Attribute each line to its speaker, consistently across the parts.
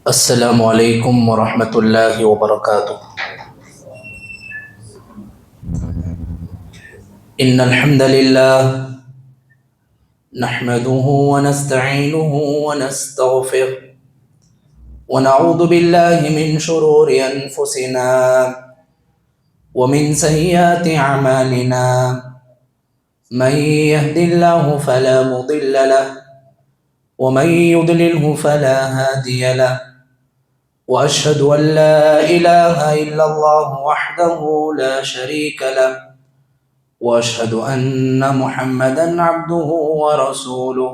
Speaker 1: السلام علیکم ورحمۃ اللہ وبرکاتہ۔ ان الحمد للہ نحمده ونستعینه ونستغفر ونعوذ باللہ من شرور انفسنا ومن سیئات اعمالنا من يهد الله فلا مضل له ومن يضلله فلا هادي له وأشهد أن لا إله إلا الله وحده لا شريك له وأشهد أن محمدا عبده ورسوله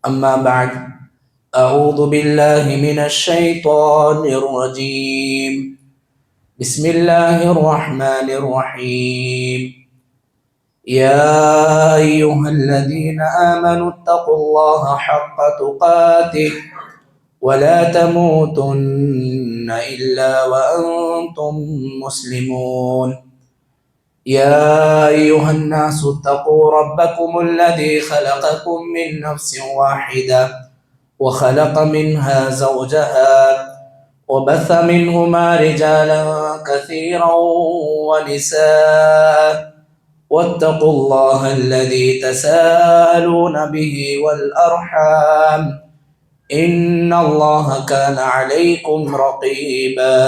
Speaker 1: أما بعد أعوذ بالله من الشيطان الرجيم بسم الله الرحمن الرحيم يا أيها الذين آمنوا اتقوا الله حق تقاته ولا تموتن إلا وأنتم مسلمون يا أيها الناس اتقوا ربكم الذي خلقكم من نفس واحدة وخلق منها زوجها وبث منهما رجالا كثيرا ونساء واتقوا الله الذي تساءلون به والأرحام إن الله كان عليكم رقيبا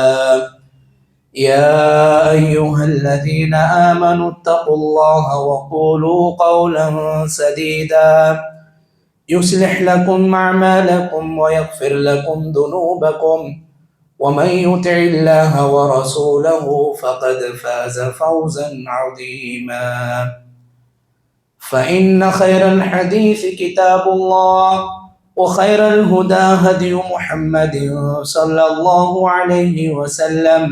Speaker 1: يا أيها الذين آمنوا اتقوا الله وقولوا قولا سديدا يصلح لكم أعمالكم ويغفر لكم ذنوبكم ومن يطع الله ورسوله فقد فاز فوزا عظيما فإن خير الحديث كتاب الله وخير الهدى هدي محمد صلى الله عليه وسلم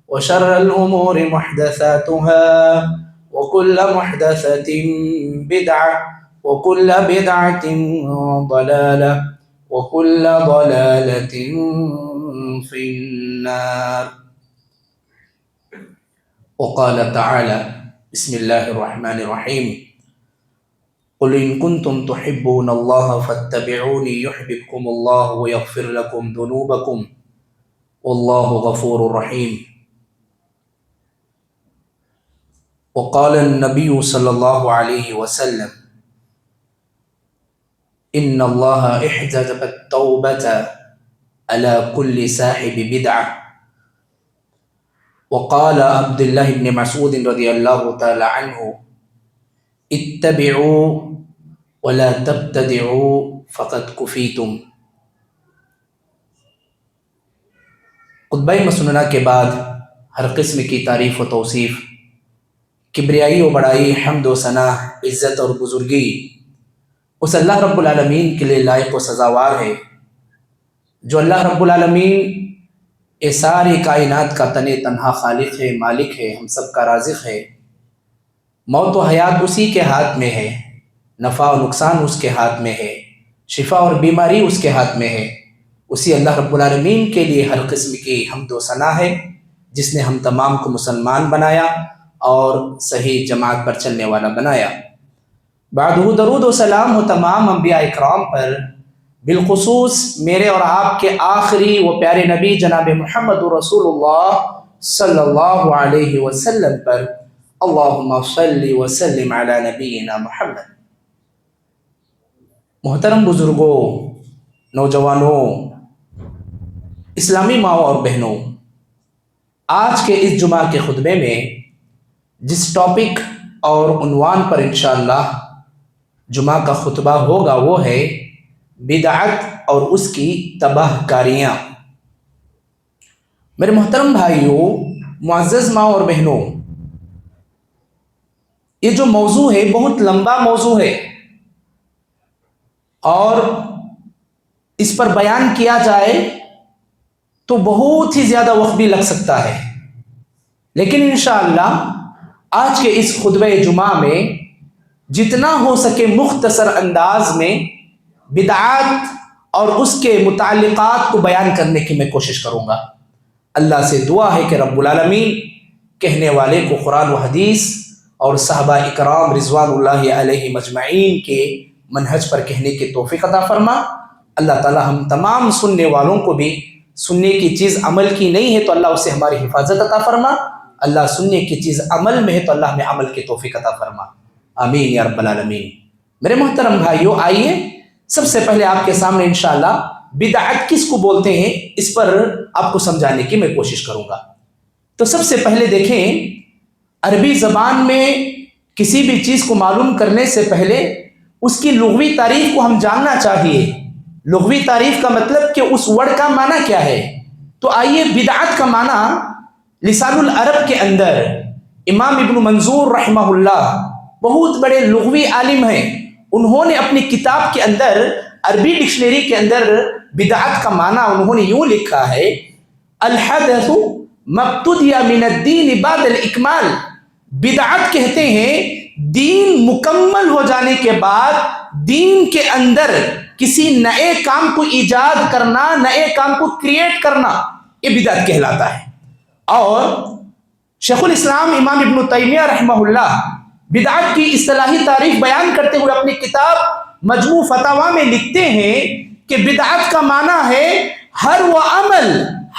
Speaker 1: وشر الأمور محدثاتها وكل محدثة بدعة وكل بدعة ضلالة وكل ضلالة في النار وقال تعالى بسم الله الرحمن الرحيم قل إن كنتم تحبون الله فاتبعوني يحببكم الله ويغفر لكم ذنوبكم والله غفور رحيم وقال النبي صلى الله عليه وسلم إن الله احتجب التوبة على كل صاحب بدعة وقال عبد الله بن مسعود رضي الله تعالى عنه اتبعوا ولا تبتدعوا فقد كفيتم۔ خطبہ مسنونہ کے بعد ہر قسم کی تعریف و توصیف، کبریائی و بڑائی، حمد و ثنا، عزت اور بزرگی اس اللہ رب العالمین کے لیے لائق و سزاوار ہے جو اللہ رب العالمین یہ ساری کائنات کا تنہا خالق ہے، مالک ہے، ہم سب کا رازق ہے۔ موت و حیات اسی کے ہاتھ میں ہے، نفع و نقصان اس کے ہاتھ میں ہے، شفا اور بیماری اس کے ہاتھ میں ہے۔ اسی اللہ رب العالمین کے لیے ہر قسم کی حمد و ثنا ہے جس نے ہم تمام کو مسلمان بنایا اور صحیح جماعت پر چلنے والا بنایا۔ بعدہ درود و سلام ہو تمام انبیاء اکرام پر، بالخصوص میرے اور آپ کے آخری و پیارے نبی جناب محمد رسول اللہ صلی اللہ علیہ وسلم پر۔ اللہم صلی وسلم علی نبینا محمد۔ محترم بزرگوں، نوجوانوں، اسلامی ماؤں اور بہنوں، آج کے اس جمعہ کے خطبے میں جس ٹاپک اور عنوان پر انشاءاللہ جمعہ کا خطبہ ہوگا وہ ہے بدعت اور اس کی تباہ کاریاں۔ میرے محترم بھائیوں، معزز ماں اور بہنوں، یہ جو موضوع ہے بہت لمبا موضوع ہے اور اس پر بیان کیا جائے تو بہت ہی زیادہ وقت بھی لگ سکتا ہے، لیکن انشاءاللہ آج کے اس خطبہ جمعہ میں جتنا ہو سکے مختصر انداز میں بدعات اور اس کے متعلقات کو بیان کرنے کی میں کوشش کروں گا۔ اللہ سے دعا ہے کہ رب العالمین کہنے والے کو قرآن و حدیث اور صحابہ اکرام رضوان اللہ علیہ مجمعین کے منہج پر کہنے کی توفیق عطا فرما۔ اللہ تعالی ہم تمام سننے والوں کو بھی سننے کی چیز عمل کی نہیں ہے تو اللہ اس سے ہماری حفاظت عطا فرما، اللہ سننے کی چیز عمل میں ہے تو اللہ ہمیں عمل کی توفیق عطا فرما، آمین یا رب العالمین۔ میرے محترم بھائیو، آئیے سب سے پہلے آپ کے سامنے انشاءاللہ بدعت کس کو بولتے ہیں اس پر آپ کو سمجھانے کی میں کوشش کروں گا۔ تو سب سے پہلے دیکھیں، عربی زبان میں کسی بھی چیز کو معلوم کرنے سے پہلے اس کی لغوی تعریف کو ہم جاننا چاہیے۔ لغوی تعریف کا مطلب کہ اس ورڈ کا معنی کیا ہے۔ تو آئیے، بدعت کا معنی لسان العرب کے اندر امام ابن منظور رحمہ اللہ بہت بڑے لغوی عالم ہیں، انہوں نے اپنی کتاب کے اندر عربی ڈکشنری کے اندر بدعت کا معنی انہوں نے یوں لکھا ہے، الحدث مبتدی من الدین بعد الاکمال۔ بدعت کہتے ہیں دین مکمل ہو جانے کے بعد دین کے اندر کسی نئے کام کو ایجاد کرنا، نئے کام کو کریٹ کرنا، یہ بدعت کہلاتا ہے۔ اور شیخ الاسلام امام ابن تیمیہ رحمہ اللہ بدعت کی اصطلاحی تعریف بیان کرتے ہوئے اپنی کتاب مجموع فتاوی میں لکھتے ہیں کہ بدعت کا معنی ہے ہر وہ عمل،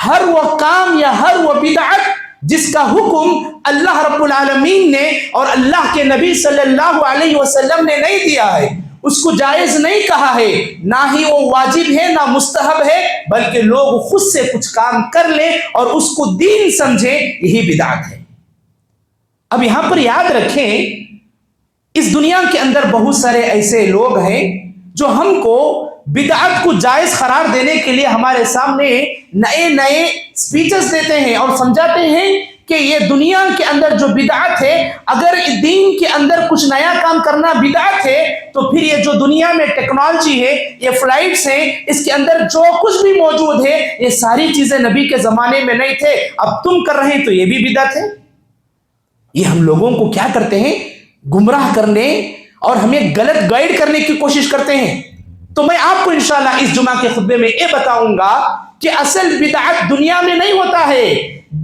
Speaker 1: ہر وہ کام یا ہر وہ بدعت جس کا حکم اللہ رب العالمین نے اور اللہ کے نبی صلی اللہ علیہ وسلم نے نہیں دیا ہے، اس کو جائز نہیں کہا ہے، نہ ہی وہ واجب ہے نہ مستحب ہے، بلکہ لوگ خود سے کچھ کام کر لیں اور اس کو دین سمجھیں، یہی بدعت ہے۔ اب یہاں پر یاد رکھیں، اس دنیا کے اندر بہت سارے ایسے لوگ ہیں جو ہم کو بدعت کو جائز قرار دینے کے لیے ہمارے سامنے نئے نئے سپیچز دیتے ہیں اور سمجھاتے ہیں کہ یہ دنیا کے اندر جو بدعت ہے، اگر دین کے اندر کچھ نیا کام کرنا بدعت ہے تو پھر یہ جو دنیا میں ٹیکنالوجی ہے، یہ فلائٹس ہیں، اس کے اندر جو کچھ بھی موجود ہے یہ ساری چیزیں نبی کے زمانے میں نہیں تھے، اب تم کر رہے ہیں تو یہ بھی بدعت ہے۔ یہ ہم لوگوں کو کیا کرتے ہیں؟ گمراہ کرنے اور ہمیں غلط گائیڈ کرنے کی کوشش کرتے ہیں۔ تو میں آپ کو انشاءاللہ اس جمعہ کے خطبے میں یہ بتاؤں گا کہ اصل بدعت دنیا میں نہیں ہوتا ہے،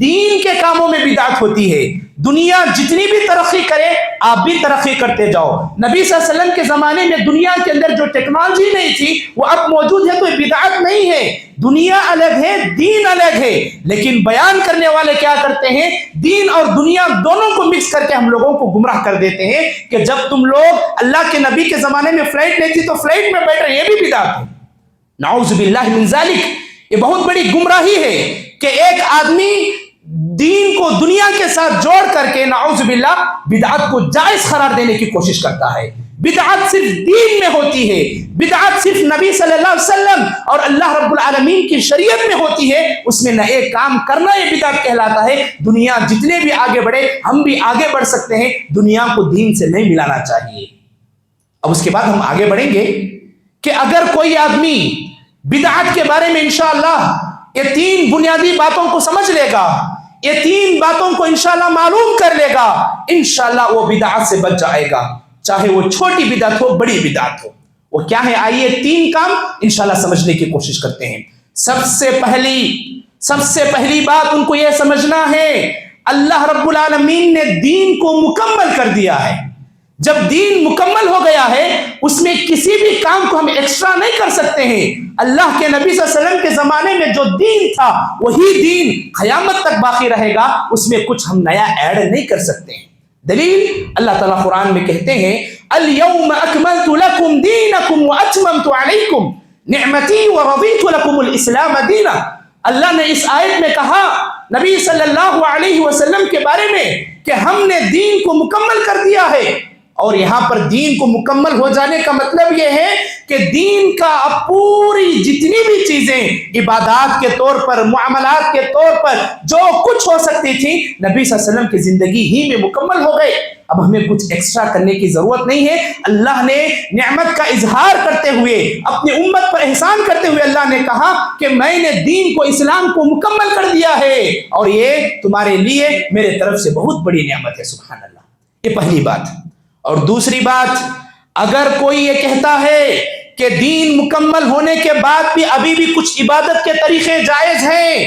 Speaker 1: دین کے کاموں میں بدعت ہوتی ہے۔ دنیا جتنی بھی ترقی کرے آپ بھی ترقی کرتے جاؤ۔ نبی صلی اللہ علیہ وسلم کے زمانے میں دنیا کے اندر جو ٹیکنالوجی نہیں تھی وہ اب موجود ہے، تو یہ بدعت نہیں ہے۔ دنیا الگ ہے، دین الگ ہے، لیکن بیان کرنے والے کیا کرتے ہیں؟ دین اور دنیا دونوں کو مکس کر کے ہم لوگوں کو گمراہ کر دیتے ہیں کہ جب تم لوگ اللہ کے نبی کے زمانے میں فلائٹ نہیں تھی تو فلائٹ میں بیٹھ رہے، یہ بھی بدعت ہے۔ نعوذ باللہ من ذالک، یہ بہت بڑی گمراہی ہے کہ ایک آدمی دین کو دنیا کے ساتھ جوڑ کر کے نعوذ باللہ بدعت کو جائز قرار دینے کی کوشش کرتا ہے۔ بدعت صرف دین میں ہوتی ہے، بدعت صرف نبی صلی اللہ علیہ وسلم اور اللہ رب العالمین کی شریعت میں ہوتی ہے، اس میں نئے کام کرنا یہ بدعت کہلاتا ہے۔ دنیا جتنے بھی آگے بڑھے ہم بھی آگے بڑھ سکتے ہیں، دنیا کو دین سے نہیں ملانا چاہیے۔ اب اس کے بعد ہم آگے بڑھیں گے کہ اگر کوئی آدمی بدعت کے بارے میں انشاءاللہ یہ 3 بنیادی باتوں کو سمجھ لے گا، یہ 3 باتوں کو انشاءاللہ معلوم کر لے گا، انشاءاللہ وہ بدعت سے بچ جائے گا، چاہے وہ چھوٹی بدعت ہو بڑی بدعت ہو۔ وہ کیا ہے؟ آئیے 3 کام انشاءاللہ سمجھنے کی کوشش کرتے ہیں۔ سب سے پہلی بات ان کو یہ سمجھنا ہے، اللہ رب العالمین نے دین کو مکمل کر دیا ہے۔ جب دین مکمل ہو گیا ہے اس میں کسی بھی کام کو ہم ایکسٹرا نہیں کر سکتے ہیں۔ اللہ کے نبی صلی اللہ علیہ وسلم کے زمانے میں جو دین تھا وہی دین قیامت تک باقی رہے گا، اس میں کچھ ہم نیا ایڈ نہیں کر سکتے ہیں۔ دلیل اللہ تعالیٰ قرآن میں کہتے ہیں، اليوم اکملت لکم دینکم واتممت علیکم نعمتی ورضیت لکم الاسلام دینا۔ اللہ نے اس آیت میں کہا نبی صلی اللہ علیہ وسلم کے بارے میں کہ ہم نے دین کو مکمل کر دیا ہے، اور یہاں پر دین کو مکمل ہو جانے کا مطلب یہ ہے کہ دین کا اب پوری جتنی بھی چیزیں عبادات کے طور پر، معاملات کے طور پر جو کچھ ہو سکتی تھی نبی صلی اللہ علیہ وسلم کی زندگی ہی میں مکمل ہو گئے۔ اب ہمیں کچھ ایکسٹرا کرنے کی ضرورت نہیں ہے۔ اللہ نے نعمت کا اظہار کرتے ہوئے، اپنی امت پر احسان کرتے ہوئے اللہ نے کہا کہ میں نے دین کو، اسلام کو مکمل کر دیا ہے اور یہ تمہارے لیے میرے طرف سے بہت بڑی نعمت ہے۔ سبحان اللہ، یہ پہلی بات۔ اور دوسری بات، اگر کوئی یہ کہتا ہے کہ دین مکمل ہونے کے بعد بھی ابھی بھی کچھ عبادت کے طریقے جائز ہیں،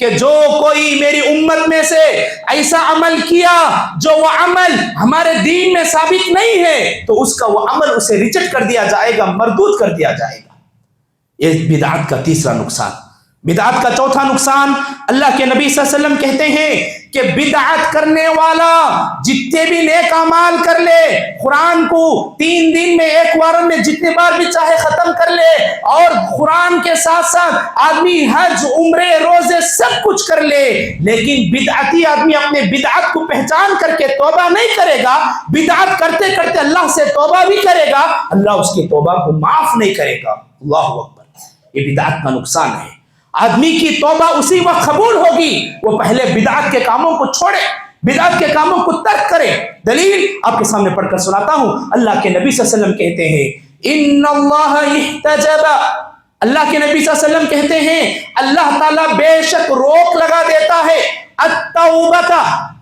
Speaker 1: کہ جو کوئی میری امت میں سے ایسا عمل کیا جو وہ عمل ہمارے دین میں ثابت نہیں ہے تو اس کا وہ عمل اسے ریجیکٹ کر دیا جائے گا، مردود کر دیا جائے گا۔ یہ بدعت کا تیسرا نقصان۔ بدعت کا چوتھا نقصان، اللہ کے نبی صلی اللہ علیہ وسلم کہتے ہیں کہ بدعت کرنے والا جتنے بھی نیک اعمال کر لے، قرآن کو 3 دن میں ایک وار میں جتنے بار بھی چاہے ختم کر لے، اور قرآن کے ساتھ ساتھ آدمی حج، عمرے، روزے سب کچھ کر لے، لیکن بدعتی آدمی اپنے بدعت کو پہچان کر کے توبہ نہیں کرے گا، بدعت کرتے کرتے اللہ سے توبہ بھی کرے گا، اللہ اس کی توبہ کو معاف نہیں کرے گا۔ اللہ اکبر۔ یہ بدعت کا نقصان ہے۔ آدمی کی توبہ اسی وقت قبول ہوگی وہ پہلے بدعت کے کاموں کو چھوڑے، بدعت کے کاموں کو ترک کرے۔ دلیل آپ کے سامنے پڑھ کر سناتا ہوں۔ اللہ کے نبی صلی اللہ علیہ وسلم کہتے ہیں ان اللہ احتجب، اللہ کے نبی صلی اللہ علیہ وسلم کہتے ہیں اللہ تعالیٰ بے شک روک لگا دیتا ہے التوبۃ،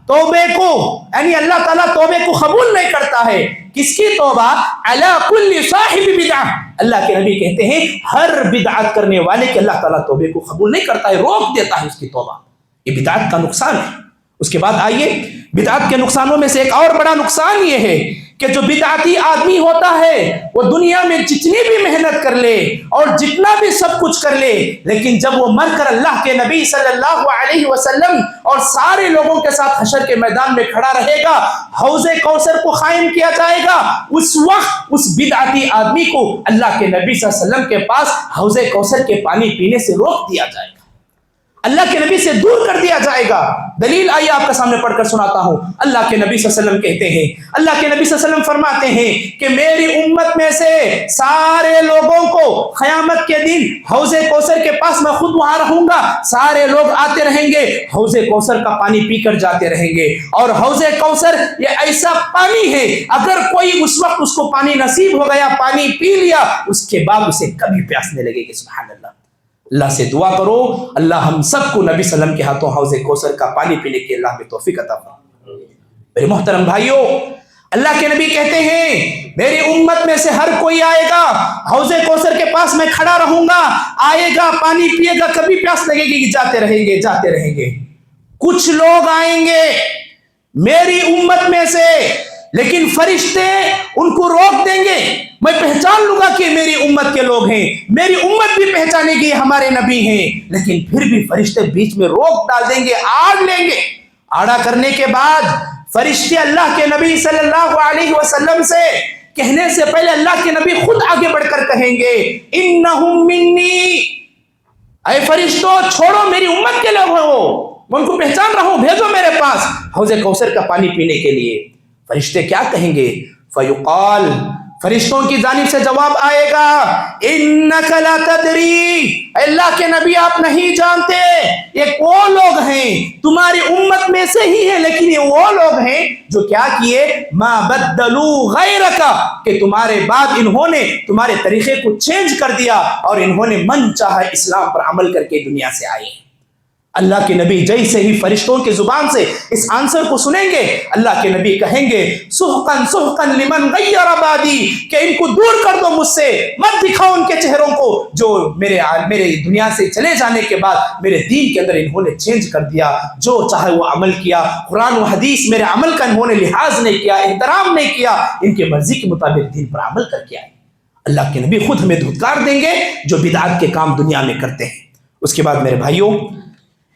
Speaker 1: توبے کو، یعنی اللہ تعالیٰ توبے کو قبول نہیں کرتا ہے۔ کس کی توبہ؟ علی کل صاحب بدعہ، اللہ کے نبی کہتے ہیں ہر بدعت کرنے والے کے اللہ تعالیٰ توبے کو قبول نہیں کرتا ہے، روک دیتا ہے اس کی توبہ۔ یہ بدعت کا نقصان ہے۔ اس کے بعد آئیے بدعت کے نقصانوں میں سے ایک اور بڑا نقصان یہ ہے کہ جو بدعتی آدمی ہوتا ہے وہ دنیا میں جتنی بھی محنت کر لے اور جتنا بھی سب کچھ کر لے، لیکن جب وہ مر کر اللہ کے نبی صلی اللہ علیہ وسلم اور سارے لوگوں کے ساتھ حشر کے میدان میں کھڑا رہے گا، حوض کوثر کو قائم کیا جائے گا، اس وقت اس بدعتی آدمی کو اللہ کے نبی صلی اللہ علیہ وسلم کے پاس حوض کوثر کے پانی پینے سے روک دیا جائے گا، اللہ کے نبی سے دور کر دیا جائے گا۔ دلیل آئیے آپ کے سامنے پڑھ کر سناتا ہوں۔ اللہ کے نبی صلی اللہ علیہ وسلم کہتے ہیں، اللہ کے نبی صلی اللہ علیہ وسلم فرماتے ہیں کہ میری امت میں سے سارے لوگوں کو قیامت کے دن حوض کوثر کے پاس میں خود وہاں رہوں گا، سارے لوگ آتے رہیں گے، حوض کوثر کا پانی پی کر جاتے رہیں گے، اور حوض کوثر یہ ایسا پانی ہے اگر کوئی اس وقت اس کو پانی نصیب ہو گیا، پانی پی لیا، اس کے بعد اسے کبھی پیاس نہیں لگے گی۔ سبحان اللہ۔ اللہ سے دعا کرو اللہ ہم سب کو نبی صلی اللہ علیہ وسلم کے ہاتھوں حوض کوثر کا پانی پینے کی اللہ میں توفیق عطا فرمائے۔ میرے محترم بھائیوں، اللہ کے نبی کہتے ہیں میری امت میں سے ہر کوئی آئے گا، حوض کوثر کے پاس میں کھڑا رہوں گا، آئے گا، پانی پیے گا، کبھی پیاس لگے گی، جاتے رہیں گے، جاتے رہیں گے۔ کچھ لوگ آئیں گے میری امت میں سے، لیکن فرشتے ان کو روک دیں گے، میں پہچان لوں گا کہ میری امت کے لوگ ہیں، میری امت بھی پہچانے گی ہمارے نبی ہیں، لیکن پھر بھی فرشتے بیچ میں روک ڈال دیں گے، آڑ لیں گے۔ آڑا کرنے کے بعد فرشتے اللہ کے نبی صلی اللہ علیہ وسلم سے کہنے سے پہلے اللہ کے نبی خود آگے بڑھ کر کہیں گے انہم منی، اے فرشتوں چھوڑو میری امت کے لوگ ہیں، میں ان کو پہچان رہا ہوں، بھیجو میرے پاس حوض کوثر کا پانی پینے کے لیے۔ فرشتے کیا کہیں گے؟ فیقال، فرشتوں کی جانب سے جواب آئے گا انک لا تدری، اللہ کے نبی آپ نہیں جانتے، یہ وہ لوگ ہیں تمہاری امت میں سے ہی ہیں، لیکن یہ وہ لوگ ہیں جو کیا کیے؟ ما بدلوا غیرک، کہ تمہارے بعد انہوں نے تمہارے طریقے کو چینج کر دیا اور انہوں نے من چاہا اسلام پر عمل کر کے دنیا سے آئے۔ اللہ کے نبی جیسے ہی فرشتوں کی زبان سے اس آنسر کو سنیں گے، اللہ کے نبی کہیں گے سحقن سحقن لمن غیر بعدی، کہ ان کو دور کر دو مجھ سے، مت دکھاؤ ان کے چہروں کو جو میرے دنیا سے چلے جانے کے بعد میرے دین کے اندر انہوں نے چینج کر دیا، جو چاہے وہ عمل کیا، قرآن و حدیث میرے عمل کا انہوں نے لحاظ نہیں کیا، احترام نہیں کیا، ان کے مرضی کے مطابق دین پر عمل کر کے آئے۔ اللہ کے نبی خود ہمیں دھتکار دیں گے جو بدعات کے کام دنیا میں کرتے ہیں۔ اس کے بعد میرے بھائیوں،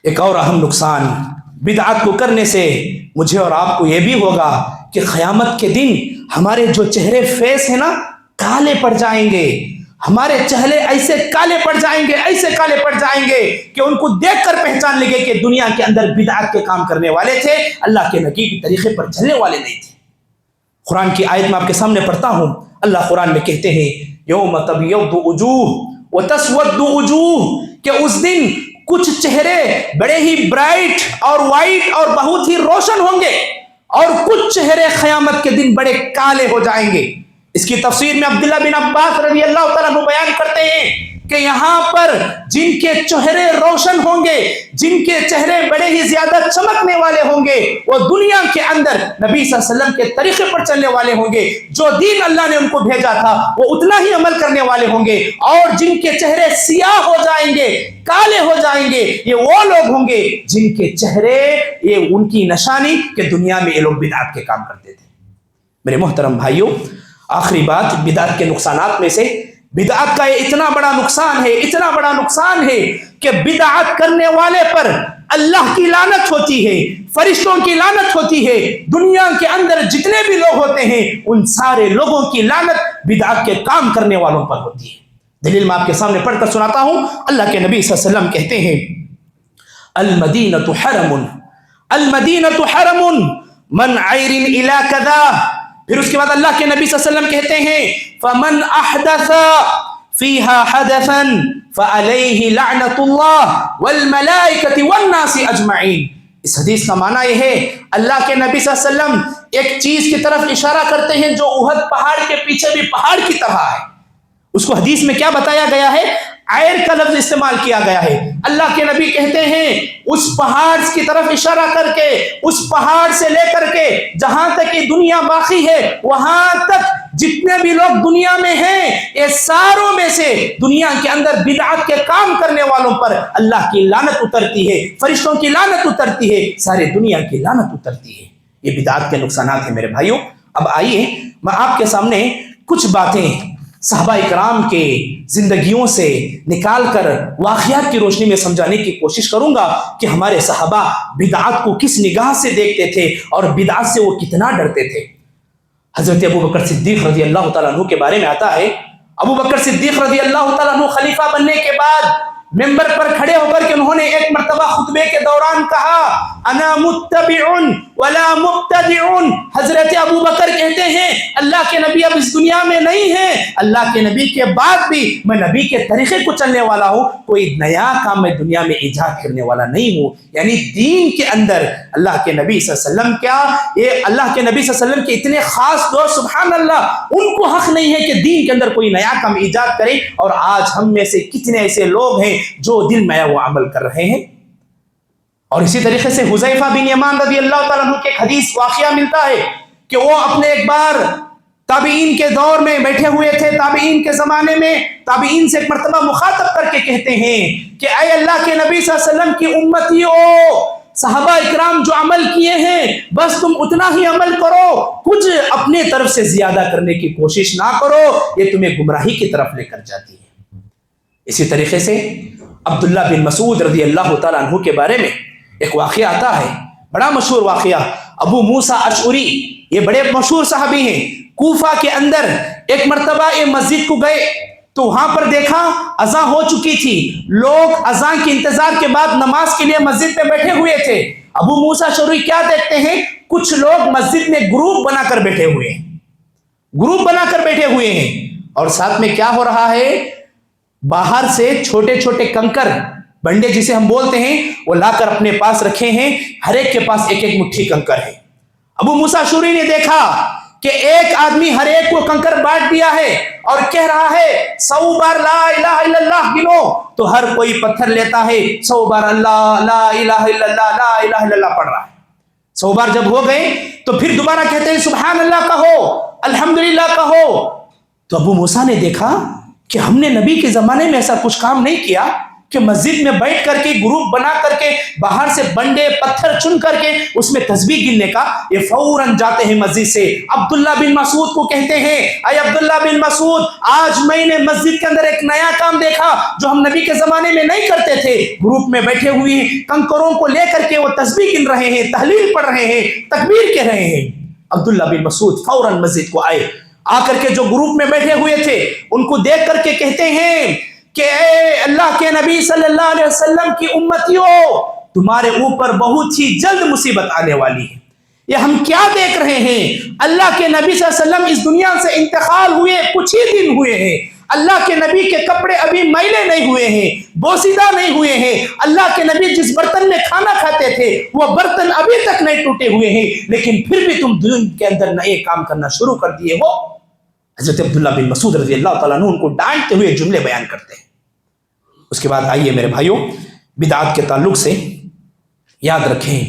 Speaker 1: ایک اور اہم نقصان بدعات کو کرنے سے مجھے اور آپ کو یہ بھی ہوگا کہ قیامت کے دن ہمارے جو چہرے فیس ہیں نا کالے پڑ جائیں گے، ہمارے چہرے ایسے کالے پڑ جائیں گے، ایسے کالے پڑ جائیں گے کہ ان کو دیکھ کر پہچان لگے کہ دنیا کے اندر بدعات کے کام کرنے والے تھے، اللہ کے نبی کے طریقے پر چلنے والے نہیں تھے۔ قرآن کی آیت میں آپ کے سامنے پڑھتا ہوں، اللہ قرآن میں کہتے ہیں یوم تبیض وجوہ وتسود وجوہ، کہ اس دن کچھ چہرے بڑے ہی برائٹ اور وائٹ اور بہت ہی روشن ہوں گے، اور کچھ چہرے قیامت کے دن بڑے کالے ہو جائیں گے۔ اس کی تفسیر میں عبداللہ بن عباس رضی اللہ تعالیٰ عنہ بیان کرتے ہیں کہ یہاں پر جن کے چہرے روشن ہوں گے، جن کے چہرے بڑے ہی زیادہ چمکنے والے ہوں گے، وہ دنیا کے اندر نبی صلی اللہ علیہ وسلم کے طریقے پر چلنے والے ہوں گے، جو دین اللہ نے ان کو بھیجا تھا وہ اتنا ہی عمل کرنے والے ہوں گے، اور جن کے چہرے سیاہ ہو جائیں گے، کالے ہو جائیں گے، یہ وہ لوگ ہوں گے جن کے چہرے، یہ ان کی نشانی کہ دنیا میں یہ لوگ بدعت کے کام کرتے تھے۔ میرے محترم بھائیوں، آخری بات بدعت کے نقصانات میں سے، بدعت کا یہ اتنا بڑا نقصان ہے، اتنا بڑا نقصان ہے کہ بدعت کرنے والے پر اللہ کی لعنت ہوتی ہے، فرشتوں کی لعنت ہوتی ہے، دنیا کے اندر جتنے بھی لوگ ہوتے ہیں ان سارے لوگوں کی لعنت بدعت کے کام کرنے والوں پر ہوتی ہے۔ دلیل میں آپ کے سامنے پڑھ کر سناتا ہوں۔ اللہ کے نبی صلی اللہ علیہ وسلم کہتے ہیں المدینۃ حرم، المدینۃ حرم من عیر الی کذا، پھر اس کے بعد اللہ کے نبی صلی اللہ علیہ وسلم کہتے ہیں فمن احدث فیہا حدثا فعلیہ لعنت اللہ والملائکۃ والناس اجمعین۔ اس حدیث کا معنی یہ ہے، اللہ کے نبی صلی اللہ علیہ وسلم ایک چیز کی طرف اشارہ کرتے ہیں جو احد پہاڑ کے پیچھے بھی پہاڑ کی طرح ہے۔ اس کو حدیث میں کیا بتایا گیا ہے؟ عیر کا لفظ استعمال کیا گیا ہے۔ اللہ کے نبی کہتے ہیں اس پہاڑ کی طرف اشارہ کر کے، اس پہاڑ سے لے کر کے جہاں تک یہ دنیا باقی ہے وہاں تک جتنے بھی لوگ دنیا میں ہیں، یہ ساروں میں سے دنیا کے اندر بدعت کے کام کرنے والوں پر اللہ کی لعنت اترتی ہے، فرشتوں کی لعنت اترتی ہے، سارے دنیا کی لعنت اترتی ہے۔ یہ بدعت کے نقصانات ہیں میرے بھائیوں۔ اب آئیے میں آپ کے سامنے کچھ باتیں صحابہ اکرام کے زندگیوں سے نکال کر واقعات کی روشنی میں سمجھانے کی کوشش کروں گا کہ ہمارے صحابہ بدعات کو کس نگاہ سے دیکھتے تھے اور بدعات سے وہ کتنا ڈرتے تھے۔ حضرت ابو بکر صدیق رضی اللہ تعالیٰ عنہ کے بارے میں آتا ہے، ابو بکر صدیق رضی اللہ تعالیٰ عنہ خلیفہ بننے کے بعد ممبر پر کھڑے ہو کر کے انہوں نے ایک مرتبہ خطبے کے دوران کہا انا متبع ولا مبتدع۔ حضرت ابو بکر کہتے ہیں اللہ کے نبی اب اس دنیا میں نہیں ہیں، اللہ کے نبی کے بعد بھی میں نبی کے طریقے کو چلنے والا ہوں، کوئی نیا کام میں دنیا میں ایجاد کرنے والا نہیں ہوں۔ یعنی دین کے اندر اللہ کے نبی صلی اللہ علیہ وسلم کیا، یہ اللہ کے نبی صلی اللہ علیہ وسلم کے اتنے خاص دوست سبحان اللہ، ان کو حق نہیں ہے کہ دین کے اندر کوئی نیا کام ایجاد کرے، اور آج ہم میں سے کتنے ایسے لوگ ہیں جو دل میں وہ عمل کر رہے ہیں۔ اور اسی طریقے سے حذیفہ بن یمان رضی اللہ تعالیٰ عنہ کے ایک حدیث واقعہ ملتا ہے کہ وہ اپنے ایک بار تابعین کے دور میں بیٹھے ہوئے تھے، تابعین کے زمانے میں تابعین سے ایک مرتبہ مخاطب کر کے کہتے ہیں کہ اے اللہ کے نبی صلی اللہ علیہ وسلم کی امتیوں، صحابہ اکرام جو عمل کیے ہیں بس تم اتنا ہی عمل کرو، کچھ اپنے طرف سے زیادہ کرنے کی کوشش نہ کرو، یہ تمہیں گمراہی کی طرف لے کر جاتی ہے۔ اسی طریقے سے عبداللہ بن مسعود رضی اللہ تعالیٰ عنہ کے بارے میں ایک واقعہ آتا ہے، بڑا مشہور واقعہ۔ ابو موسیٰ اشعری یہ بڑے مشہور صحابی ہیں، کوفہ کے اندر ایک مرتبہ یہ مسجد کو گئے تو وہاں پر دیکھا اذان ہو چکی تھی، لوگ اذان کے انتظار کے بعد نماز کے لیے مسجد میں بیٹھے ہوئے تھے۔ ابو موسیٰ اشعری کیا دیکھتے ہیں، کچھ لوگ مسجد میں گروپ بنا کر بیٹھے ہوئے ہیں، گروپ بنا کر بیٹھے ہوئے ہیں، اور ساتھ میں کیا ہو رہا ہے، باہر سے چھوٹے چھوٹے کنکر بنڈے جسے ہم بولتے ہیں وہ لا کر اپنے پاس رکھے ہیں، ہر ایک کے پاس ایک ایک مٹھی کنکر ہے۔ ابو موسیٰ اشعری نے دیکھا کہ ایک آدمی ہر ایک کو کنکر بانٹ دیا ہے اور کہہ رہا ہے 100 بار لا الہ الا اللہ گنو، تو ہر کوئی پتھر لیتا ہے 100 بار اللہ لا الہ الا اللہ لا الہ الا اللہ پڑھ رہا ہے۔ 100 بار جب ہو گئے تو پھر دوبارہ کہتے ہیں سبحان اللہ کہو، الحمدللہ کہو۔ تو ابو موسیٰ نے دیکھا کہ ہم نے نبی کے زمانے میں ایسا کچھ کام نہیں کیا کہ مسجد میں بیٹھ کر کے گروپ بنا کر کے باہر سے بنڈے پتھر چن کر کے اس میں تسبیح گننے کا، یہ فوراً جاتے ہیں مسجد سے عبداللہ بن مسعود کو کہتے ہیں اے عبداللہ بن مسعود، آج میں نے مسجد کے اندر ایک نیا کام دیکھا جو ہم نبی کے زمانے میں نہیں کرتے تھے، گروپ میں بیٹھے ہوئے ہیں، کنکروں کو لے کر کے وہ تسبیح گن رہے ہیں، تحلیل پڑھ رہے ہیں، تکبیر کہہ رہے ہیں۔ عبداللہ بن مسعود فوراً مسجد کو آئے، آ کر کے جو گروپ میں بیٹھے ہوئے تھے ان کو دیکھ کر کے کہتے ہیں کہ اے اللہ کے نبی صلی اللہ علیہ وسلم کی امتیوں، تمہارے اوپر بہت ہی جلد مصیبت آنے والی ہے۔ یہ ہم کیا دیکھ رہے ہیں، اللہ کے نبی صلی اللہ علیہ وسلم اس دنیا سے انتقال ہوئے کچھ ہی دن ہوئے ہیں، اللہ کے نبی کے کپڑے ابھی میلے نہیں ہوئے ہیں، بوسیدہ نہیں ہوئے ہیں، اللہ کے نبی جس برتن میں کھانا کھاتے تھے وہ برتن ابھی تک نہیں ٹوٹے ہوئے ہیں، لیکن پھر بھی تم دین کے اندر نئے کام کرنا شروع کر دیے ہو۔ حضرت عبداللہ بن مسعود رضی اللہ تعالیٰ عنہ ان کو ڈانٹتے ہوئے جملے بیان کرتے ہیں، اس کے بعد آئیے میرے بھائیوں، بدعات کے تعلق سے یاد رکھیں،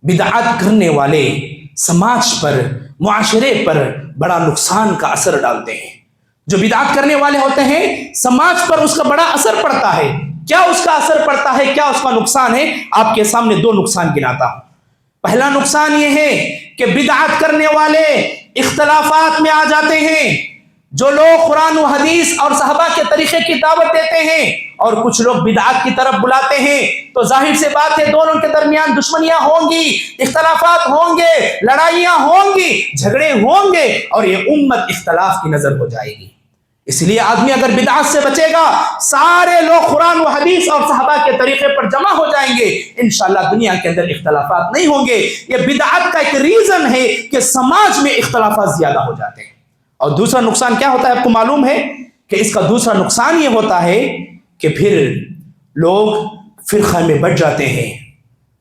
Speaker 1: بدعات کرنے والے سماج پر، معاشرے پر بڑا نقصان کا اثر ڈالتے ہیں۔ جو بدعات کرنے والے ہوتے ہیں سماج پر اس کا بڑا اثر پڑتا ہے۔ کیا اس کا اثر پڑتا ہے، کیا اس کا نقصان ہے؟ آپ کے سامنے دو نقصان گناتا ہوں۔ پہلا نقصان یہ ہے کہ بدعات کرنے والے اختلافات میں آ جاتے ہیں۔ جو لوگ قرآن و حدیث اور صحابہ کے طریقے کی دعوت دیتے ہیں اور کچھ لوگ بدعات کی طرف بلاتے ہیں، تو ظاہر سے بات ہے دونوں کے درمیان دشمنیاں ہوں گی، اختلافات ہوں گے، لڑائیاں ہوں گی، جھگڑے ہوں گے، اور یہ امت اختلاف کی نظر ہو جائے گی۔ اس لیے آدمی اگر بدعات سے بچے گا، سارے لوگ قرآن و حدیث اور صحابہ کے طریقے پر جمع ہو جائیں گے، انشاءاللہ دنیا کے اندر اختلافات نہیں ہوں گے۔ یہ بدعات کا ایک ریزن ہے کہ سماج میں اختلافات زیادہ ہو جاتے ہیں۔ اور دوسرا نقصان کیا ہوتا ہے آپ کو معلوم ہے کہ اس کا دوسرا نقصان یہ ہوتا ہے کہ پھر لوگ فرقہ میں بٹ جاتے ہیں،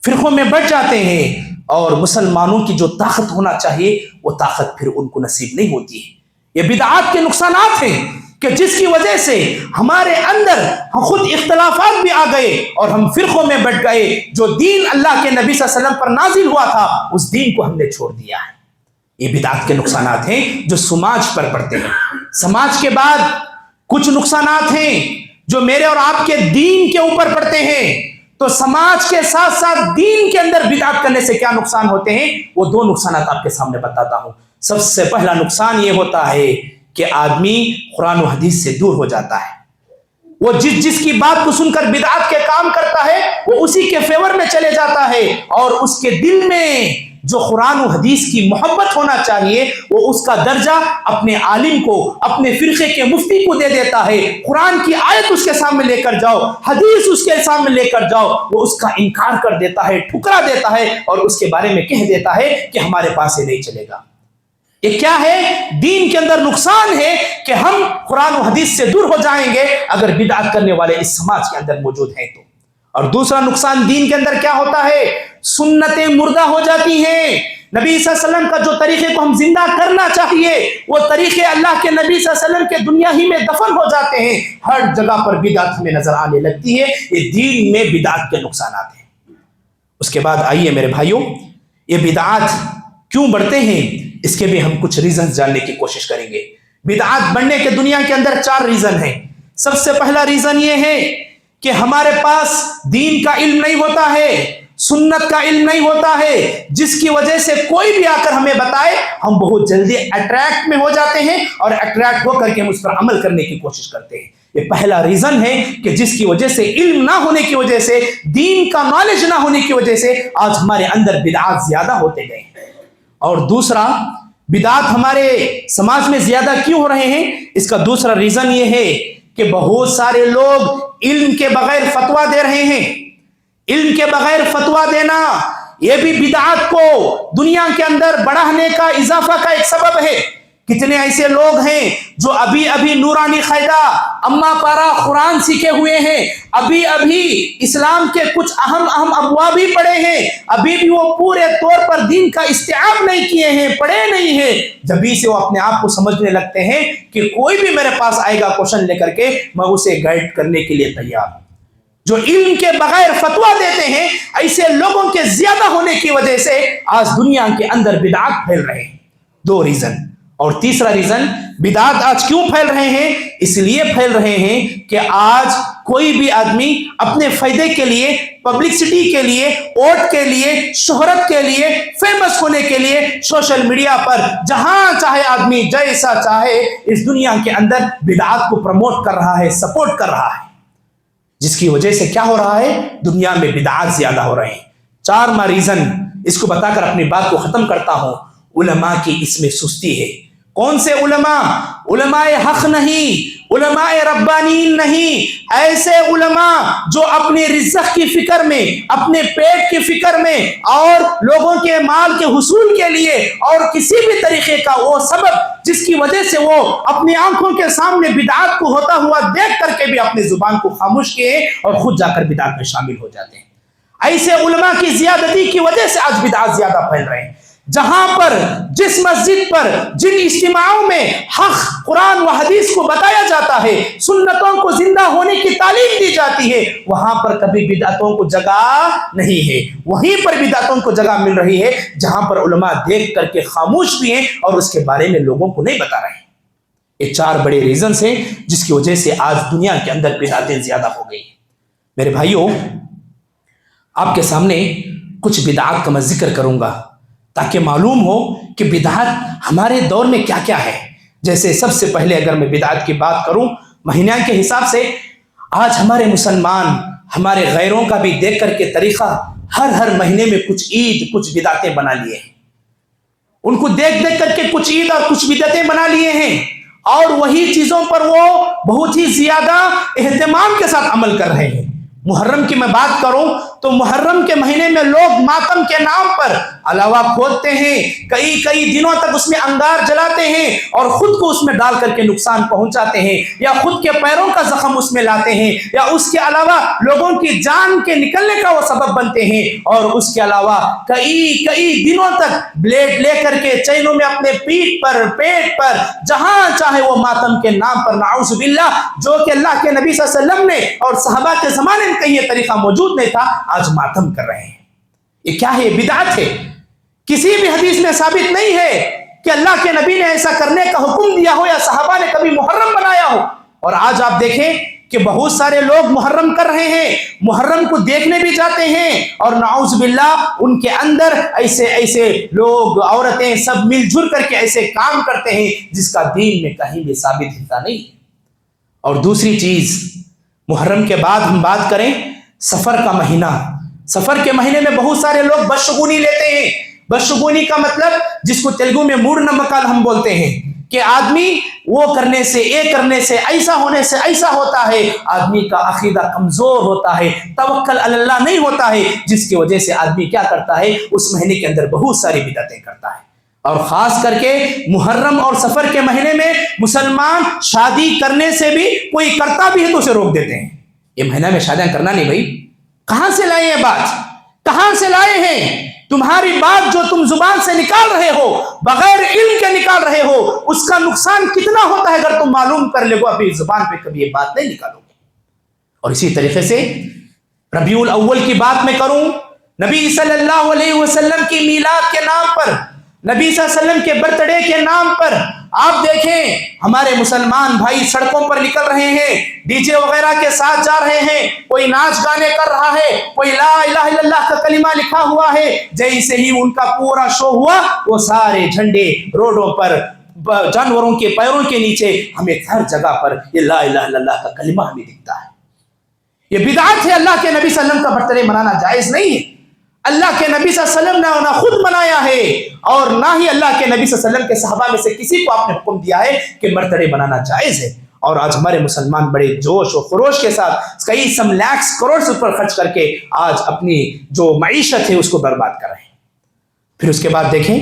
Speaker 1: فرقوں میں بٹ جاتے ہیں، اور مسلمانوں کی جو طاقت ہونا چاہیے وہ طاقت پھر ان کو نصیب نہیں ہوتی ہے۔ یہ بدعات کے نقصانات ہیں کہ جس کی وجہ سے ہمارے اندر خود اختلافات بھی آ گئے اور ہم فرقوں میں بٹ گئے۔ جو دین اللہ کے نبی صلی اللہ علیہ وسلم پر نازل ہوا تھا اس دین کو ہم نے چھوڑ دیا ہے۔ یہ بدعات کے نقصانات ہیں جو سماج پر پڑتے ہیں۔ سماج کے بعد کچھ نقصانات ہیں جو میرے اور آپ کے دین کے اوپر پڑتے ہیں۔ تو سماج کے ساتھ ساتھ دین کے اندر بدعات کرنے سے کیا نقصان ہوتے ہیں، وہ دو نقصانات آپ کے سامنے بتاتا ہوں۔ سب سے پہلا نقصان یہ ہوتا ہے کہ آدمی قرآن و حدیث سے دور ہو جاتا ہے۔ وہ جس کی بات کو سن کر بدعات کے کام کرتا ہے وہ اسی کے فیور میں چلے جاتا ہے، اور اس کے دل میں جو قرآن و حدیث کی محبت ہونا چاہیے وہ اس کا درجہ اپنے عالم کو، اپنے فرقے کے مفتی کو دے دیتا ہے۔ قرآن کی آیت اس کے سامنے لے کر جاؤ، حدیث اس کے سامنے لے کر جاؤ، وہ اس کا انکار کر دیتا ہے، ٹھکرا دیتا ہے، اور اس کے بارے میں کہہ دیتا ہے کہ ہمارے پاس یہ نہیں چلے گا۔ یہ کیا ہے؟ دین کے اندر نقصان ہے کہ ہم قرآن و حدیث سے دور ہو جائیں گے اگر بدعت کرنے والے اس سماج کے اندر موجود ہیں تو۔ اور دوسرا نقصان دین کے اندر کیا ہوتا ہے؟ سنتیں مردہ ہو جاتی ہیں۔ نبی صلی اللہ علیہ وسلم کا جو طریقے کو ہم زندہ کرنا چاہیے وہ طریقے اللہ کے نبی صلی اللہ علیہ وسلم کے دنیا ہی میں دفن ہو جاتے ہیں۔ ہر جگہ پر بدعت ہمیں نظر آنے لگتی ہے۔ یہ دین میں بدعت کے نقصانات ہیں۔ اس کے بعد آئیے میرے بھائیوں، یہ بدعات کیوں بڑھتے ہیں اس کے بھی ہم کچھ ریزنز جاننے کی کوشش کریں گے۔ بدعات بڑھنے کے دنیا کے اندر 4 ریزن ہیں۔ سب سے پہلا ریزن یہ ہے کہ ہمارے پاس دین کا علم نہیں ہوتا ہے، سنت کا علم نہیں ہوتا ہے، جس کی وجہ سے کوئی بھی آ کر ہمیں بتائے ہم بہت جلدی اٹریکٹ میں ہو جاتے ہیں، اور اٹریکٹ ہو کر کے ہم اس پر عمل کرنے کی کوشش کرتے ہیں۔ یہ پہلا ریزن ہے کہ جس کی وجہ سے، علم نہ ہونے کی وجہ سے، دین کا نالج نہ ہونے کی وجہ سے آج ہمارے اندر بدعات زیادہ ہوتے گئے ہیں۔ اور دوسرا، بدعات ہمارے سماج میں زیادہ کیوں ہو رہے ہیں، اس کا دوسرا ریزن یہ ہے کہ بہت سارے لوگ علم کے بغیر فتویٰ دے رہے ہیں۔ علم کے بغیر فتویٰ دینا یہ بھی بدعات کو دنیا کے اندر بڑھانے کا، اضافہ کا ایک سبب ہے۔ کتنے ایسے لوگ ہیں جو ابھی نورانی قاعدہ، اما پارا قرآن سیکھے ہوئے ہیں، ابھی اسلام کے کچھ اہم ابواب بھی پڑھے ہیں، ابھی بھی وہ پورے طور پر دین کا استیعاب نہیں کیے ہیں، پڑھے نہیں ہیں۔ جبھی سے وہ اپنے آپ کو سمجھنے لگتے ہیں کہ کوئی بھی میرے پاس آئے گا کوشچن لے کر کے، میں اسے گائیڈ کرنے کے لیے تیار ہوں۔ جو علم کے بغیر فتویٰ دیتے ہیں، ایسے لوگوں کے زیادہ ہونے کی وجہ سے آج دنیا کے اندر بدعات پھیل رہے ہیں۔ 2 ریزن۔ اور تیسرا ریزن، بدعات آج کیوں پھیل رہے ہیں؟ اس لیے پھیل رہے ہیں کہ آج کوئی بھی آدمی اپنے فائدے کے لیے، پبلکسٹی کے لیے، ووٹ کے لیے، شہرت کے لیے، فیمس ہونے کے لیے سوشل میڈیا پر جہاں چاہے آدمی جیسا چاہے اس دنیا کے اندر بدعات کو پروموٹ کر رہا ہے، سپورٹ کر رہا ہے، جس کی وجہ سے کیا ہو رہا ہے؟ دنیا میں بدعات زیادہ ہو رہے ہیں۔ 4واں ریزن اس کو بتا کر اپنی بات کو ختم کرتا ہوں۔ علماء کی اس میں سستی ہے۔ کون سے علماء؟ علماء حق نہیں، علماء ربانین نہیں، ایسے علماء جو اپنے رزق کی فکر میں، اپنے پیٹ کی فکر میں، اور لوگوں کے مال کے حصول کے لیے اور کسی بھی طریقے کا وہ سبب جس کی وجہ سے وہ اپنی آنکھوں کے سامنے بدعات کو ہوتا ہوا دیکھ کر کے بھی اپنی زبان کو خاموش کیے اور خود جا کر بدعات میں شامل ہو جاتے ہیں۔ ایسے علماء کی زیادتی کی وجہ سے آج بدعات زیادہ پھیل رہے ہیں۔ جہاں پر جس مسجد پر جن اجتماعوں میں حق قرآن و حدیث کو بتایا جاتا ہے، سنتوں کو زندہ ہونے کی تعلیم دی جاتی ہے، وہاں پر کبھی بدعتوں کو جگہ نہیں ہے۔ وہیں پر بدعتوں کو جگہ مل رہی ہے جہاں پر علماء دیکھ کر کے خاموش بھی ہیں اور اس کے بارے میں لوگوں کو نہیں بتا رہے ہیں۔ یہ 4 بڑے ریزنز ہیں جس کی وجہ سے آج دنیا کے اندر بدعتیں زیادہ ہو گئی ہیں۔ میرے بھائیوں، آپ کے سامنے کچھ بدعات کا میں ذکر کروں گا تاکہ معلوم ہو کہ بدعت ہمارے دور میں کیا کیا ہے۔ جیسے سب سے پہلے اگر میں بدعت کی بات کروں مہینہ کے حساب سے، آج ہمارے مسلمان ہمارے غیروں کا بھی دیکھ کر کے طریقہ ہر مہینے میں کچھ عید کچھ بدعتیں بنا لیے ہیں۔ ان کو دیکھ کر کے کچھ عید اور کچھ بدعتیں بنا لیے ہیں اور وہی چیزوں پر وہ بہت ہی زیادہ اہتمام کے ساتھ عمل کر رہے ہیں۔ محرم کی میں بات کروں تو محرم کے مہینے میں لوگ ماتم کے نام پر علاوہ کھودتے ہیں، کئی دنوں تک اس میں انگار جلاتے ہیں اور خود کو اس میں ڈال کر کے نقصان پہنچاتے ہیں، یا خود کے پیروں کا زخم اس میں لاتے ہیں، یا اس کے علاوہ لوگوں کی جان کے نکلنے کا وہ سبب بنتے ہیں، اور اس کے علاوہ کئی دنوں تک بلیڈ لے کر کے چینوں میں اپنے پیٹ پر جہاں چاہے وہ ماتم کے نام پر، نعوذ باللہ، جو کہ اللہ کے نبی صلی اللہ علیہ وسلم نے اور صحابہ کے زمانے میں کہیں یہ طریقہ موجود نہیں تھا، آج ماتم کر رہے ہیں۔ یہ کیا ہے؟ بدعت ہے۔ کسی بھی حدیث میں ثابت نہیں ہے کہ اللہ کے نبی نے ایسا کرنے کا حکم دیا ہو یا صحابہ نے کبھی محرم بنایا ہو۔ اور آج آپ دیکھیں کہ بہت سارے لوگ محرم کر رہے ہیں، محرم کو دیکھنے بھی جاتے ہیں، اور نعوذ باللہ ان کے اندر ایسے لوگ عورتیں سب مل جل کر کے ایسے کام کرتے ہیں جس کا دین میں کہیں بھی ثابت حصہ نہیں ہے۔ اور دوسری چیز، محرم کے بعد ہم بات کریں سفر کا مہینہ۔ سفر کے مہینے میں بہت سارے لوگ بدشگونی لیتے ہیں۔ بدشگونی کا مطلب جس کو تیلگو میں موڑ نمکال ہم بولتے ہیں کہ آدمی وہ کرنے سے، یہ کرنے سے، ایسا ہونے سے ایسا ہوتا ہے، آدمی کا عقیدہ کمزور ہوتا ہے، توکل علی اللہ نہیں ہوتا ہے، جس کی وجہ سے آدمی کیا کرتا ہے، اس مہینے کے اندر بہت ساری بدعتیں کرتا ہے۔ اور خاص کر کے محرم اور سفر کے مہینے میں مسلمان شادی کرنے سے بھی کوئی کرتا بھی ہے تو اسے روک دیتے ہیں۔ یہ مہینہ میں شادیاں کرنا نہیں بھائی، کہاں سے لائے ہیں بات؟ کہاں سے لائے ہیں؟ تمہاری بات جو تم زبان سے نکال رہے ہو، بغیر علم کے نکال رہے ہو، اس کا نقصان کتنا ہوتا ہے اگر تم معلوم کر لے گو، اپنی زبان پہ کبھی یہ بات نہیں نکالو گے۔ اور اسی طریقے سے ربیع الاول کی بات میں کروں، نبی صلی اللہ علیہ وسلم کی میلاد کے نام پر، نبی صلی اللہ علیہ وسلم کے برتھ ڈے کے نام پر آپ دیکھیں ہمارے مسلمان بھائی سڑکوں پر نکل رہے ہیں، ڈی جے وغیرہ کے ساتھ جا رہے ہیں، کوئی ناچ گانے کر رہا ہے، کوئی لا الہ الا اللہ کا کلمہ لکھا ہوا ہے۔ جیسے ہی ان کا پورا شو ہوا، وہ سارے جھنڈے روڈوں پر، جانوروں کے پیروں کے نیچے، ہمیں ہر جگہ پر یہ لا الہ الا اللہ کا کلمہ ہمیں دکھتا ہے۔ یہ بدعت ہے۔ اللہ کے نبی صلی اللہ علیہ وسلم کا برتھ ڈے منانا جائز نہیں ہے۔ اللہ کے نبی صلی اللہ علیہ وسلم نے نہ خود منایا ہے اور نہ ہی اللہ کے نبی صلی اللہ علیہ وسلم کے صحابہ میں سے کسی کو آپ نے حکم دیا ہے کہ برتھ ڈے منانا جائز ہے۔ اور آج ہمارے مسلمان بڑے جوش و خروش کے ساتھ کئی سم لاکھ کروڑ سے اوپر خرچ کر کے آج اپنی جو معیشت ہے اس کو برباد کر رہے ہیں۔ پھر اس کے بعد دیکھیں،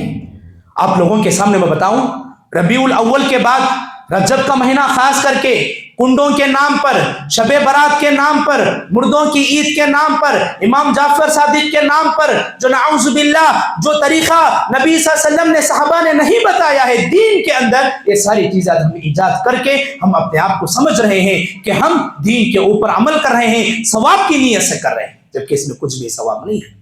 Speaker 1: آپ لوگوں کے سامنے میں بتاؤں، ربیع الاول کے بعد رجب کا مہینہ خاص کر کے کنڈوں کے نام پر، شب برات کے نام پر، مردوں کی عید کے نام پر، امام جعفر صادق کے نام پر، جو نعوذ باللہ جو طریقہ نبی صلی اللہ علیہ وسلم نے صحابہ نے نہیں بتایا ہے دین کے اندر، یہ ساری چیزیں ہم ایجاد کر کے ہم اپنے آپ کو سمجھ رہے ہیں کہ ہم دین کے اوپر عمل کر رہے ہیں، ثواب کی نیت سے کر رہے ہیں، جبکہ اس میں کچھ بھی ثواب نہیں ہے۔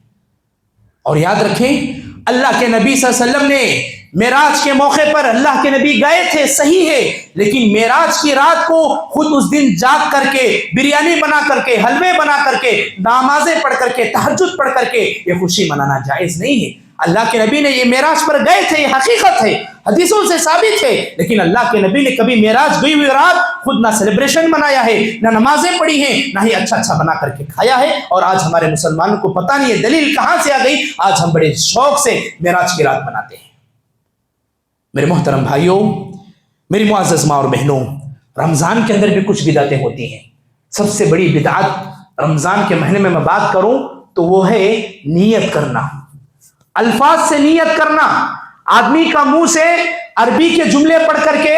Speaker 1: اور یاد رکھیں، اللہ کے نبی صلی اللہ علیہ وسلم نے معراج کے موقع پر اللہ کے نبی گئے تھے، صحیح ہے، لیکن معراج کی رات کو خود اس دن جاگ کر کے، بریانی بنا کر کے، حلوے بنا کر کے، نمازیں پڑھ کر کے، تہجد پڑھ کر کے یہ خوشی منانا جائز نہیں ہے۔ اللہ کے نبی نے یہ معراج پر گئے تھے، یہ حقیقت ہے، حدیثوں سے ثابت ہے، لیکن اللہ کے نبی نے کبھی معراج گئی ہوئی رات خود نہ سیلیبریشن منایا ہے، نہ نمازیں پڑھی ہیں، نہ ہی اچھا بنا کر کے کھایا ہے۔ اور آج ہمارے مسلمانوں کو پتہ نہیں ہے دلیل کہاں سے آ گئی، آج ہم بڑے شوق سے معراج کی رات مناتے ہیں۔ میرے محترم بھائیوں، میری معزز ماں اور بہنوں، رمضان کے اندر بھی کچھ بدعتیں ہوتی ہیں۔ سب سے بڑی بدعت رمضان کے مہینے میں بات کروں تو وہ ہے نیت کرنا، الفاظ سے نیت کرنا۔ آدمی کا منہ سے عربی کے جملے پڑھ کر کے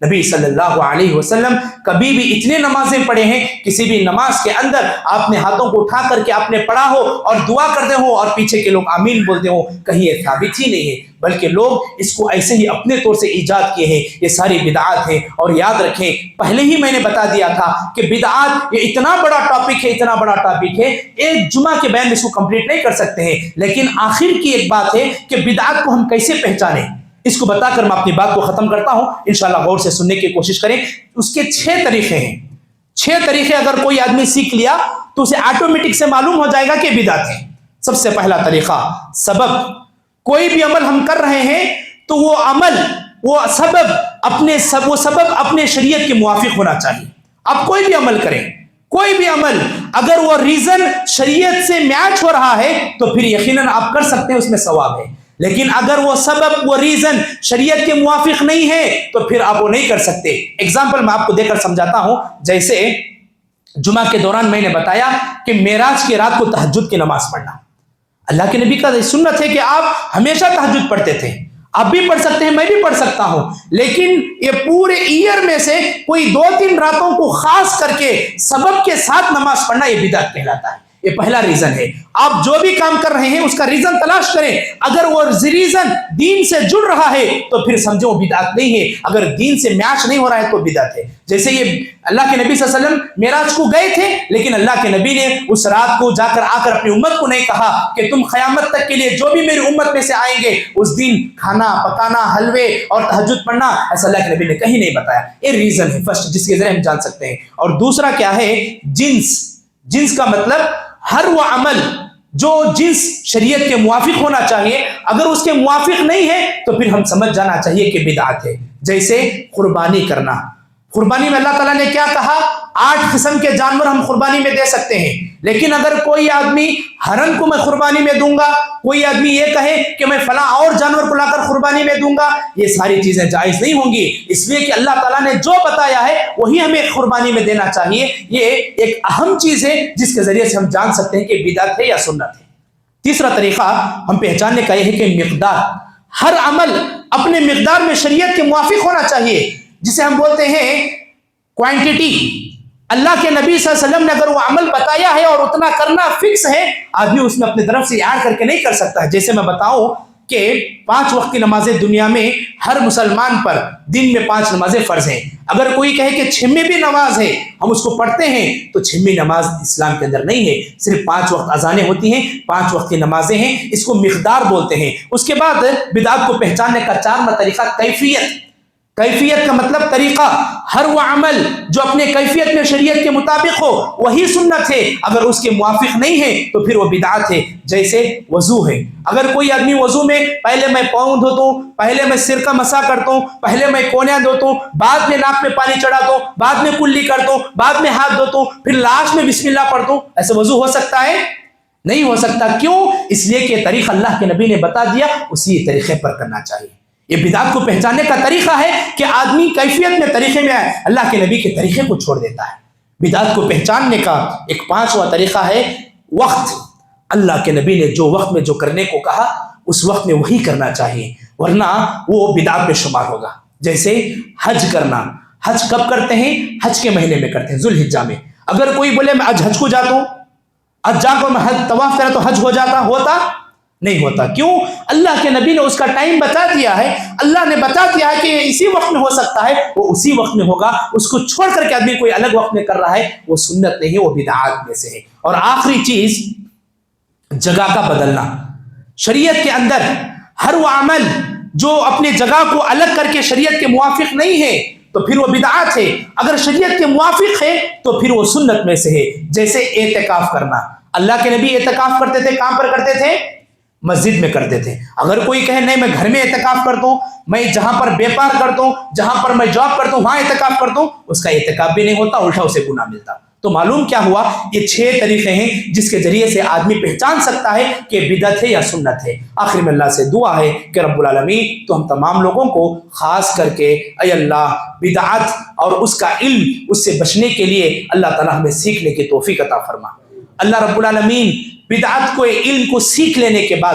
Speaker 1: نبی صلی اللہ علیہ وسلم کبھی بھی اتنے نمازیں پڑھے ہیں، کسی بھی نماز کے اندر آپ نے ہاتھوں کو اٹھا کر کے آپ نے پڑھا ہو اور دعا کرتے ہو اور پیچھے کے لوگ آمین بولتے ہو، کہیں یہ ثابت ہی نہیں ہے، بلکہ لوگ اس کو ایسے ہی اپنے طور سے ایجاد کیے ہیں۔ یہ ساری بدعات ہیں، اور یاد رکھیں پہلے ہی میں نے بتا دیا تھا کہ بدعات یہ اتنا بڑا ٹاپک ہے، اتنا بڑا ٹاپک ہے، ایک جمعہ کے بیان میں اس کو کمپلیٹ نہیں کر سکتے ہیں، لیکن آخر کی ایک بات ہے کہ بدعات کو ہم کیسے پہچانیں، اس کو بتا کر میں اپنی بات کو ختم کرتا ہوں۔ انشاءاللہ غور سے سننے کی کوشش کریں۔ اس کے 6 طریقے ہیں، 6 طریقے اگر کوئی آدمی سیکھ لیا تو اسے آٹومیٹک سے معلوم ہو جائے گا کہ بدعت ہے۔ سب سے پہلا طریقہ سبب، کوئی بھی عمل ہم کر رہے ہیں تو وہ عمل وہ سبب اپنے شریعت کے موافق ہونا چاہیے۔ آپ کوئی بھی عمل کریں، کوئی بھی عمل اگر وہ ریزن شریعت سے میچ ہو رہا ہے تو پھر یقیناً آپ کر سکتے ہیں، اس میں ثواب ہے، لیکن اگر وہ سبب وہ ریزن شریعت کے موافق نہیں ہے تو پھر آپ وہ نہیں کر سکتے۔ ایگزامپل میں آپ کو دے کر سمجھاتا ہوں، جیسے جمعہ کے دوران میں نے بتایا کہ معراج کی رات کو تہجد کی نماز پڑھنا، اللہ کے نبی کا سنت ہے کہ آپ ہمیشہ تہجد پڑھتے تھے، آپ بھی پڑھ سکتے ہیں، میں بھی پڑھ سکتا ہوں، لیکن یہ پورے ایئر میں سے کوئی 2-3 راتوں کو خاص کر کے سبب کے ساتھ نماز پڑھنا یہ بدعت کہلاتا ہے۔ یہ پہلا ریزن ہے۔ آپ جو بھی کام کر رہے ہیں اس کا ریزن تلاش کریں، اگر وہ ریزن دین سے جڑ رہا ہے تو پھر سمجھو بدعت نہیں ہے، اگر دین سے میچ نہیں ہو رہا ہے تو بدعت ہے۔ جیسے یہ اللہ کے نبی صلی اللہ علیہ وسلم معراج کو گئے تھے، لیکن اللہ کے نبی نے اس رات کو آ کر اپنی امت کو نہیں کہا کہ تم قیامت تک کے لیے جو بھی میری امت میں سے آئیں گے اس دن کھانا پکانا، حلوے اور تہجد پڑھنا، ایسا اللہ کے نبی نے کہیں نہیں بتایا۔ یہ ریزن ہے فرسٹ، جس کے ذریعے ہم جان سکتے ہیں۔ اور دوسرا کیا ہے؟ جنس کا مطلب ہر وہ عمل جو جنس شریعت کے موافق ہونا چاہیے، اگر اس کے موافق نہیں ہے تو پھر ہم سمجھ جانا چاہیے کہ بدعت ہے۔ جیسے قربانی کرنا، قربانی میں اللہ تعالیٰ نے کیا کہا؟ 8 قسم کے جانور ہم قربانی میں دے سکتے ہیں، لیکن اگر کوئی آدمی ہرن کو میں قربانی میں دوں گا، کوئی آدمی یہ کہے کہ میں فلاں اور جانور کو لا کر قربانی میں دوں گا، یہ ساری چیزیں جائز نہیں ہوں گی، اس لیے کہ اللہ تعالیٰ نے جو بتایا ہے وہی ہمیں قربانی میں دینا چاہیے۔ یہ ایک اہم چیز ہے جس کے ذریعے سے ہم جان سکتے ہیں کہ بدعت ہے یا سنت ہے۔ تیسرا طریقہ ہم پہچاننے کا یہ ہے کہ مقدار، ہر عمل اپنے مقدار میں شریعت کے موافق ہونا چاہیے، جسے ہم بولتے ہیں کوانٹٹی۔ اللہ کے نبی صلی اللہ علیہ وسلم نے اگر وہ عمل بتایا ہے اور اتنا کرنا فکس ہے، آدمی اس میں اپنی طرف سے ایڈ کر کے نہیں کر سکتا ہے۔ جیسے میں بتاؤں کہ 5 وقت کی نمازیں دنیا میں ہر مسلمان پر دن میں 5 نمازیں فرض ہیں۔ اگر کوئی کہے کہ 6ویں بھی نماز ہے، ہم اس کو پڑھتے ہیں، تو 6ویں نماز اسلام کے اندر نہیں ہے، صرف 5 وقت اذانیں ہوتی ہیں، 5 وقت کی نمازیں ہیں، اس کو مقدار بولتے ہیں۔ اس کے بعد بدعت کو پہچاننے کا 4واں طریقہ کیفیت کا مطلب طریقہ، ہر وہ عمل جو اپنے کیفیت میں شریعت کے مطابق ہو وہی سنت ہے، اگر اس کے موافق نہیں ہے تو پھر وہ بدعت ہے۔ جیسے وضو ہے، اگر کوئی آدمی وضو میں پہلے میں پاؤں دھوتا ہوں، پہلے میں سر کا مسح کرتا ہوں، پہلے میں کونیاں دھوتا ہوں، بعد میں ناک میں پانی چڑھاتا ہوں، بعد میں کلی کرتا ہوں، بعد میں ہاتھ دھوتا ہوں، پھر لاسٹ میں بسم اللہ پڑھتا ہوں، ایسے وضو ہو سکتا ہے؟ نہیں ہو سکتا۔ کیوں؟ اس لیے کہ طریقہ اللہ کے نبی نے بتا دیا، اسی طریقے پر کرنا چاہیے۔ یہ بدعت کو پہچاننے کا طریقہ ہے کہ آدمی کیفیت میں طریقے میں آئے، اللہ کے نبی کے طریقے کو چھوڑ دیتا ہے۔ بدعت کو پہچاننے کا ایک 5واں طریقہ ہے وقت، اللہ کے نبی نے جو وقت میں جو کرنے کو کہا اس وقت میں وہی کرنا چاہیے، ورنہ وہ بدعت میں شمار ہوگا۔ جیسے حج کرنا، حج کب کرتے ہیں؟ حج کے مہینے میں کرتے ہیں، ذوالحجہ میں۔ اگر کوئی بولے میں آج حج کو جاتا ہوں، آج جا کر میں حج طواف کرا تو حج ہو جاتا، ہوتا نہیں ہوتا۔ کیوں؟ اللہ کے نبی نے اس کا ٹائم بتا دیا ہے، اللہ نے بتا دیا ہے کہ اسی وقت میں ہو سکتا ہے، وہ اسی وقت میں ہوگا۔ اس کو چھوڑ کر کے آدمی کوئی الگ وقت میں کر رہا ہے، وہ سنت نہیں ہے، وہ بدعات میں سے ہے۔ اور آخری چیز جگہ کا بدلنا، شریعت کے اندر ہر وہ عمل جو اپنے جگہ کو الگ کر کے شریعت کے موافق نہیں ہے تو پھر وہ بدعات ہے، اگر شریعت کے موافق ہے تو پھر وہ سنت میں سے ہے۔ جیسے اعتکاف کرنا، اللہ کے نبی اعتکاف کرتے تھے، کہاں پر کرتے تھے؟ مسجد میں کرتے تھے۔ اگر کوئی کہے نہیں میں گھر میں اعتکاف کرتا ہوں، میں جہاں پر بیپار کرتا ہوں، جہاں پر میں جاب کرتا ہوں وہاں اعتکاف کرتا ہوں، اس کا اعتکاف بھی نہیں ہوتا، الٹا اسے گناہ ملتا۔ تو معلوم کیا ہوا؟ یہ 6 طریقے ہیں جس کے ذریعے سے آدمی پہچان سکتا ہے کہ بدعت ہے یا سنت ہے۔ آخر میں اللہ سے دعا ہے کہ رب العالمین تو ہم تمام لوگوں کو خاص کر کے اے اللہ بدعت اور اس کا علم، اس سے بچنے کے لیے اللہ تعالیٰ ہمیں سیکھنے کی توفیق عطا فرما۔ اللہ رب العالمین بدعت کو علم کو سیکھ لینے کے بعد